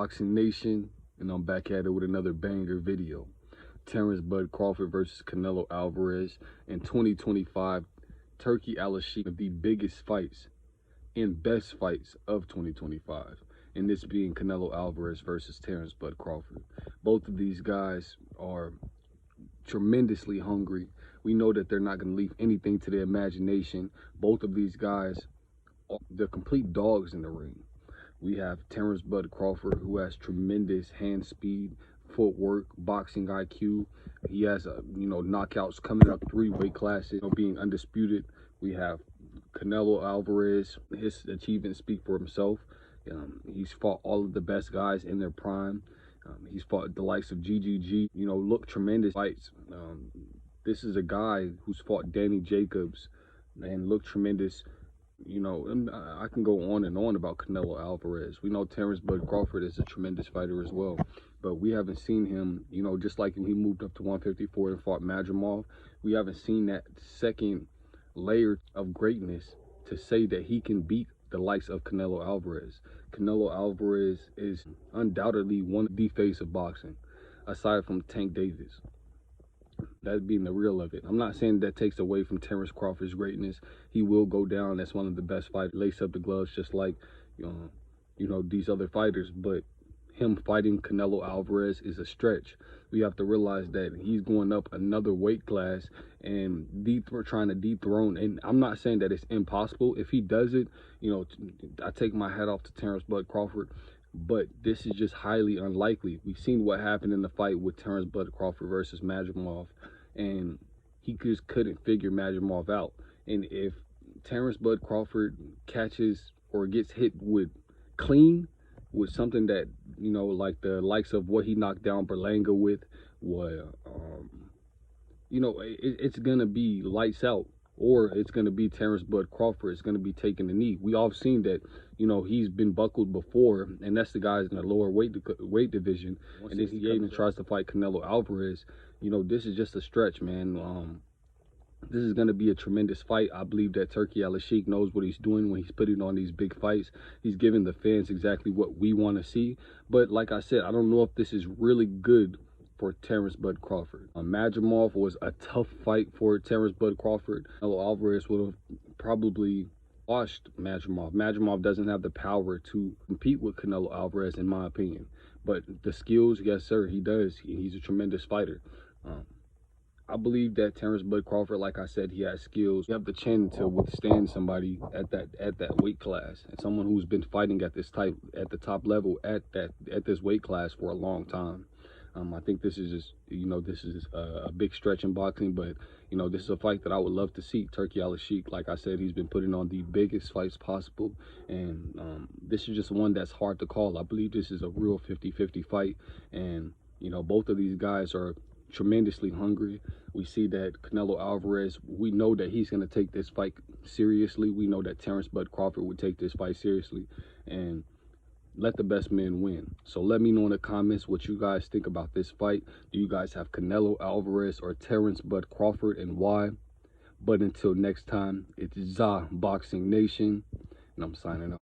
Boxing Nation, and I'm back at it with another banger video. Terence Bud Crawford versus Canelo Alvarez in 2025. Turkey Al-Sheikh, the biggest fights and best fights of 2025. And this being Canelo Alvarez versus Terence Bud Crawford. Both of these guys are tremendously hungry. We know that they're not going to leave anything to their imagination. Both of these guys, they're complete dogs in the ring. We have Terence Bud Crawford, who has tremendous hand speed, footwork, boxing IQ. He has knockouts coming up 3 weight classes, being undisputed. We have Canelo Alvarez. His achievements speak for himself. He's fought all of the best guys in their prime. He's fought the likes of GGG. Look, tremendous fights. This is a guy who's fought Danny Jacobs and looked tremendous. I can go on and on about Canelo Alvarez. We know Terence Bud Crawford is a tremendous fighter as well, but we haven't seen him, just like when he moved up to 154 and fought Madrimov, we haven't seen that second layer of greatness to say that he can beat the likes of Canelo Alvarez. Canelo Alvarez is undoubtedly one of the face of boxing, aside from Tank Davis. That being the real of it. I'm not saying that takes away from Terence Crawford's greatness. He will go down as one of the best fighters, lace up the gloves just like these other fighters, but him fighting Canelo Alvarez is a stretch. We have to realize that he's going up another weight class and trying to dethrone, and I'm not saying that it's impossible. If he does it, I take my hat off to Terence Bud Crawford, but this is just highly unlikely. We've seen what happened in the fight with Terence Bud Crawford versus Madrimov, and he just couldn't figure Madrimov out. And if Terence Bud Crawford catches or gets hit with something that, like the likes of what he knocked down Berlanga with, it's going to be lights out. Or it's going to be Terence Bud Crawford. It's going to be taking the knee. We all seen that, he's been buckled before, and that's the guys in the lower weight division. And then he even tries to fight Canelo Alvarez. This is just a stretch, man. This is going to be a tremendous fight. I believe that Turkey Al-Sheikh knows what he's doing when he's putting on these big fights. He's giving the fans exactly what we want to see. But like I said, I don't know if this is really good for Terence Bud Crawford. Madrimov was a tough fight for Terence Bud Crawford. Canelo Alvarez would have probably washed Madrimov. Madrimov doesn't have the power to compete with Canelo Alvarez, in my opinion. But the skills, yes sir, he does. He's a tremendous fighter. I believe that Terence Bud Crawford, like I said, he has skills. You have the chin to withstand somebody at that weight class, and someone who's been fighting at the top level at this weight class for a long time. I think this is just, this is a big stretch in boxing, but, this is a fight that I would love to see. Turkey Al-Sheikh, like I said, he's been putting on the biggest fights possible, and this is just one that's hard to call. I believe this is a real 50-50 fight, and, both of these guys are tremendously hungry. We see that Canelo Alvarez, we know that he's going to take this fight seriously. We know that Terence Bud Crawford would take this fight seriously, and let the best men win. So let me know in the comments what you guys think about this fight. Do you guys have Canelo Alvarez or Terence Bud Crawford, and why? But until next time, it's Boxing Nation, and I'm signing out.